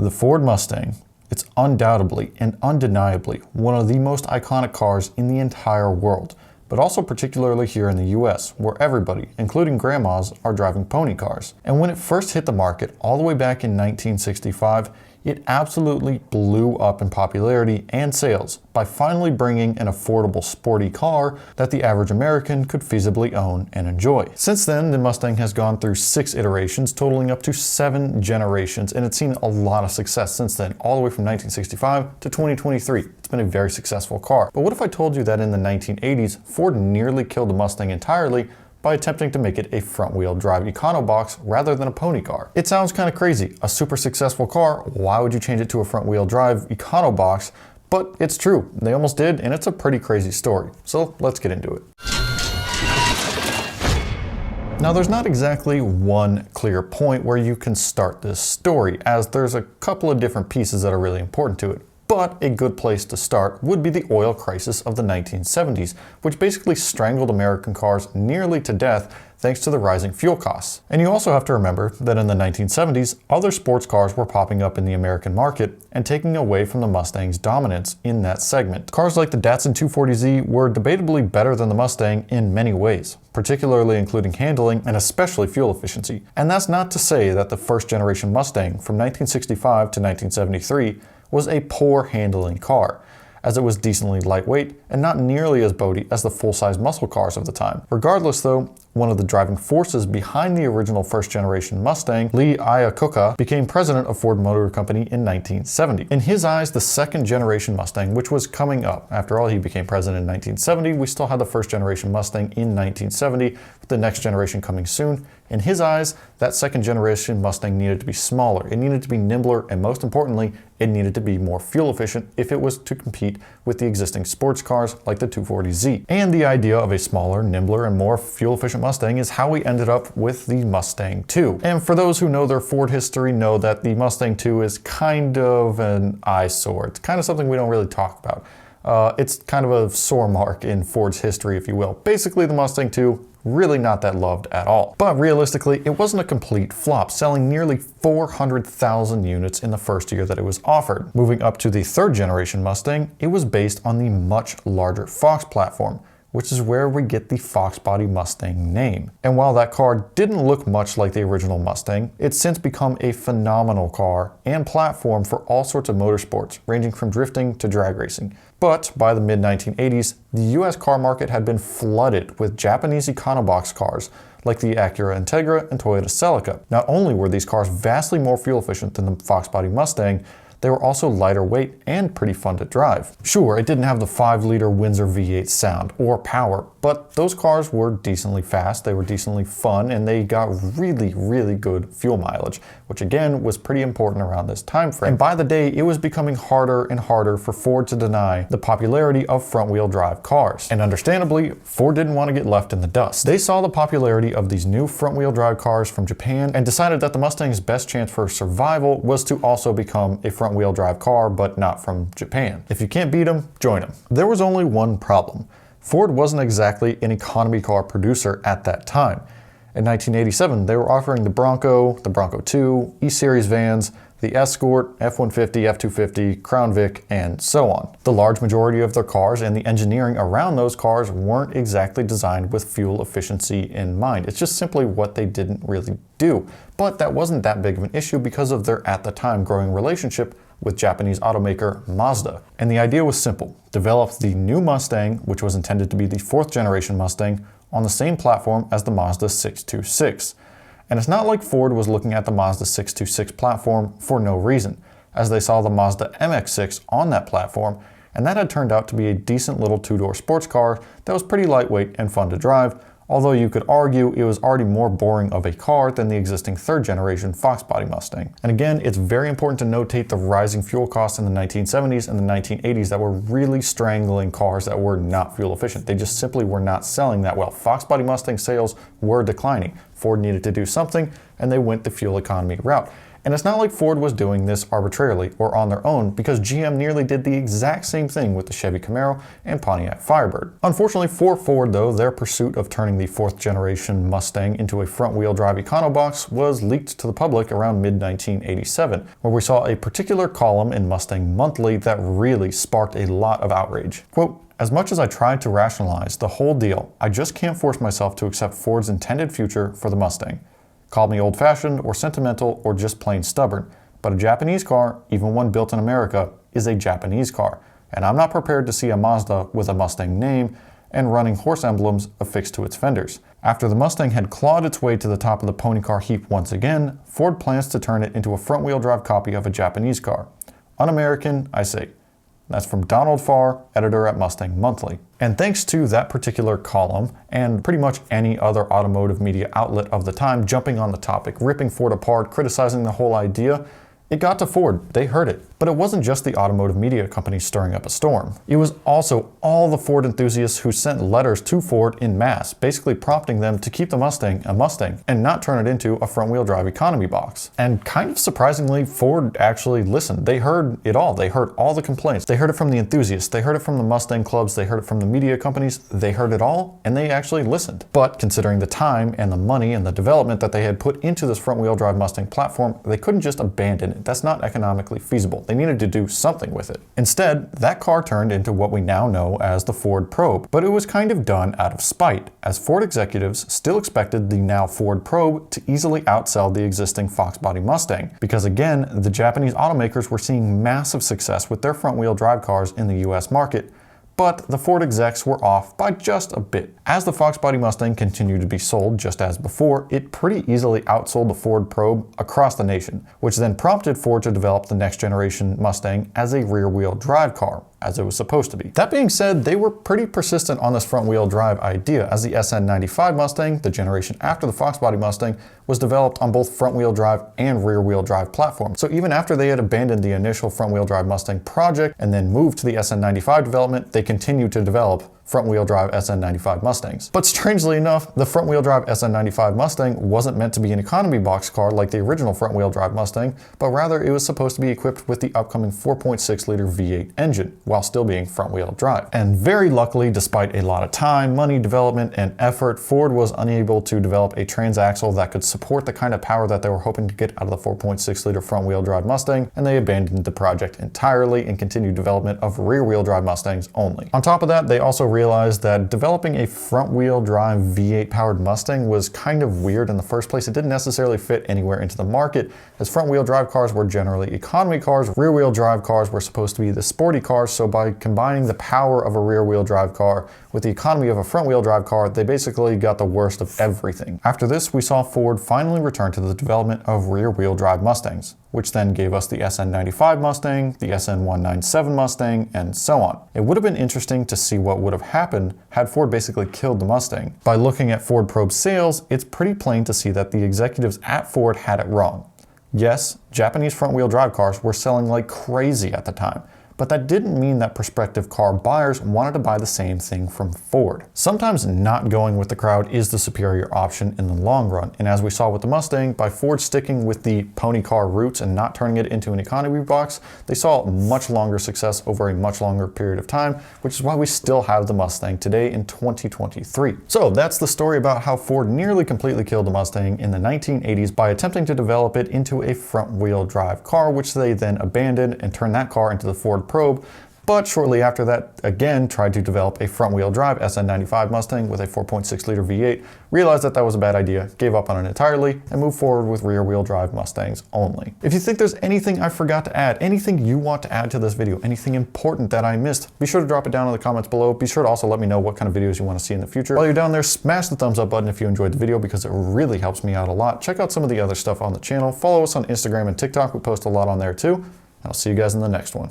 The Ford Mustang. It's undoubtedly and undeniably one of the most iconic cars in the entire world, but also particularly here in the US, where everybody, including grandmas, are driving pony cars. And when it first hit the market all the way back in 1965, it absolutely blew up in popularity and sales by finally bringing an affordable sporty car that the average American could feasibly own and enjoy. Since then, the Mustang has gone through 6 iterations, totaling up to 7 generations, and it's seen a lot of success since then, all the way from 1965 to 2023. It's been a very successful car. But what if I told you that in the 1980s, Ford nearly killed the Mustang entirely by attempting to make it a front-wheel drive econobox rather than a pony car? It sounds kind of crazy. A super successful car, why would you change it to a front-wheel drive econobox? But it's true. They almost did, and it's a pretty crazy story. So let's get into it. Now, there's not exactly one clear point where you can start this story, as there's a couple of different pieces that are really important to it. But a good place to start would be the oil crisis of the 1970s, which basically strangled American cars nearly to death thanks to the rising fuel costs. And you also have to remember that in the 1970s, other sports cars were popping up in the American market and taking away from the Mustang's dominance in that segment. Cars like the Datsun 240Z were debatably better than the Mustang in many ways, particularly including handling and especially fuel efficiency. And that's not to say that the first generation Mustang from 1965 to 1973 was a poor handling car, as it was decently lightweight and not nearly as boaty as the full-size muscle cars of the time. Regardless though, one of the driving forces behind the original first-generation Mustang, Lee Iacocca, became president of Ford Motor Company in 1970. In his eyes, the second-generation Mustang, which was coming up, after all, he became president in 1970, we still had the first-generation Mustang in 1970, with the next generation coming soon. In his eyes, that second-generation Mustang needed to be smaller, it needed to be nimbler, and most importantly, it needed to be more fuel efficient if it was to compete with the existing sports cars like the 240Z. And the idea of a smaller, nimbler, and more fuel-efficient Mustang is how we ended up with the Mustang II. And for those who know their Ford history know that the Mustang II is kind of an eyesore. It's kind of something we don't really talk about. It's kind of a sore mark in Ford's history, if you will. Basically, the Mustang II, really not that loved at all. But realistically, it wasn't a complete flop, selling nearly 400,000 units in the first year that it was offered. Moving up to the third generation Mustang, it was based on the much larger Fox platform, which is where we get the Fox Body Mustang name. And while that car didn't look much like the original Mustang, it's since become a phenomenal car and platform for all sorts of motorsports, ranging from drifting to drag racing. But by the mid-1980s, the US car market had been flooded with Japanese econobox cars like the Acura Integra and Toyota Celica. Not only were these cars vastly more fuel efficient than the Fox Body Mustang, they were also lighter weight and pretty fun to drive. Sure, it didn't have the 5-liter Windsor V8 sound or power, but those cars were decently fast, they were decently fun, and they got really, really good fuel mileage, which again was pretty important around this time frame. And by the day, it was becoming harder and harder for Ford to deny the popularity of front-wheel drive cars. And understandably, Ford didn't want to get left in the dust. They saw the popularity of these new front-wheel drive cars from Japan and decided that the Mustang's best chance for survival was to also become a front-wheel drive car, but not from Japan. If you can't beat them, join them. There was only one problem. Ford wasn't exactly an economy car producer at that time. In 1987, they were offering the Bronco 2, E-Series vans, the Escort, F-150, F-250, Crown Vic, and so on. The large majority of their cars and the engineering around those cars weren't exactly designed with fuel efficiency in mind. It's just simply what they didn't really do. But that wasn't that big of an issue because of their at the time growing relationship with Japanese automaker Mazda. And the idea was simple: develop the new Mustang, which was intended to be the 4th generation Mustang, on the same platform as the Mazda 626. And it's not like Ford was looking at the Mazda 626 platform for no reason, as they saw the Mazda MX-6 on that platform, and that had turned out to be a decent little 2-door sports car that was pretty lightweight and fun to drive, although you could argue it was already more boring of a car than the existing 3rd generation Fox Body Mustang. And again, it's very important to notate the rising fuel costs in the 1970s and the 1980s that were really strangling cars that were not fuel efficient. They just simply were not selling that well. Fox Body Mustang sales were declining. Ford needed to do something, and they went the fuel economy route. And it's not like Ford was doing this arbitrarily or on their own, because GM nearly did the exact same thing with the Chevy Camaro and Pontiac Firebird. Unfortunately for Ford though, their pursuit of turning the 4th generation Mustang into a front-wheel drive econobox was leaked to the public around mid-1987, where we saw a particular column in Mustang Monthly that really sparked a lot of outrage. Quote, "As much as I tried to rationalize the whole deal, I just can't force myself to accept Ford's intended future for the Mustang. Call me old-fashioned or sentimental or just plain stubborn, but a Japanese car, even one built in America, is a Japanese car, and I'm not prepared to see a Mazda with a Mustang name and running horse emblems affixed to its fenders." After the Mustang had clawed its way to the top of the pony car heap once again, Ford plans to turn it into a front-wheel drive copy of a Japanese car. Un-American, I say. That's from Donald Farr, editor at Mustang Monthly. And thanks to that particular column, and pretty much any other automotive media outlet of the time jumping on the topic, ripping Ford apart, criticizing the whole idea, it got to Ford. They heard it. But it wasn't just the automotive media companies stirring up a storm. It was also all the Ford enthusiasts who sent letters to Ford in mass, basically prompting them to keep the Mustang a Mustang and not turn it into a front-wheel drive economy box. And kind of surprisingly, Ford actually listened. They heard it all. They heard all the complaints. They heard it from the enthusiasts. They heard it from the Mustang clubs. They heard it from the media companies. They heard it all, and they actually listened. But considering the time and the money and the development that they had put into this front-wheel drive Mustang platform, they couldn't just abandon it. That's not economically feasible. They needed to do something with it. Instead, that car turned into what we now know as the Ford Probe, but it was kind of done out of spite, as Ford executives still expected the now Ford Probe to easily outsell the existing Fox body Mustang, because again, the Japanese automakers were seeing massive success with their front-wheel drive cars in the US market, but the Ford execs were off by just a bit. As the Fox body Mustang continued to be sold just as before, it pretty easily outsold the Ford Probe across the nation, which then prompted Ford to develop the next generation Mustang as a rear-wheel drive car, as it was supposed to be. That being said, they were pretty persistent on this front-wheel drive idea, as the SN95 Mustang, the generation after the Fox body Mustang, was developed on both front-wheel drive and rear-wheel drive platforms. So even after they had abandoned the initial front-wheel drive Mustang project and then moved to the SN95 development, they continued to develop front-wheel drive SN95 Mustangs. But strangely enough, the front-wheel drive SN95 Mustang wasn't meant to be an economy box car like the original front-wheel drive Mustang, but rather it was supposed to be equipped with the upcoming 4.6-liter V8 engine, while still being front-wheel drive. And very luckily, despite a lot of time, money, development, and effort, Ford was unable to develop a transaxle that could support the kind of power that they were hoping to get out of the 4.6-liter front-wheel drive Mustang, and they abandoned the project entirely and continued development of rear-wheel drive Mustangs only. On top of that, they also realized that developing a front-wheel drive V8 powered Mustang was kind of weird in the first place. It didn't necessarily fit anywhere into the market, as front-wheel drive cars were generally economy cars, rear-wheel drive cars were supposed to be the sporty cars, so by combining the power of a rear-wheel drive car with the economy of a front-wheel drive car, they basically got the worst of everything. After this, we saw Ford finally return to the development of rear-wheel drive Mustangs, which then gave us the SN95 Mustang, the SN197 Mustang, and so on. It would have been interesting to see what would have happened had Ford basically killed the Mustang. By looking at Ford Probe sales, it's pretty plain to see that the executives at Ford had it wrong. Yes, Japanese front-wheel drive cars were selling like crazy at the time, but that didn't mean that prospective car buyers wanted to buy the same thing from Ford. Sometimes not going with the crowd is the superior option in the long run, and as we saw with the Mustang, by Ford sticking with the pony car roots and not turning it into an economy box, they saw much longer success over a much longer period of time, which is why we still have the Mustang today in 2023. So that's the story about how Ford nearly completely killed the Mustang in the 1980s by attempting to develop it into a front-wheel drive car, which they then abandoned and turned that car into the Ford Probe, but shortly after that again tried to develop a front-wheel drive SN95 Mustang with a 4.6-liter V8, realized that that was a bad idea, gave up on it entirely, and moved forward with rear-wheel drive Mustangs only. If you think there's anything I forgot to add, anything you want to add to this video, anything important that I missed, be sure to drop it down in the comments below. Be sure to also let me know what kind of videos you want to see in the future. While you're down there, smash the thumbs up button if you enjoyed the video, because it really helps me out a lot. Check out some of the other stuff on the channel. Follow us on Instagram and TikTok. We post a lot on there too. I'll see you guys in the next one.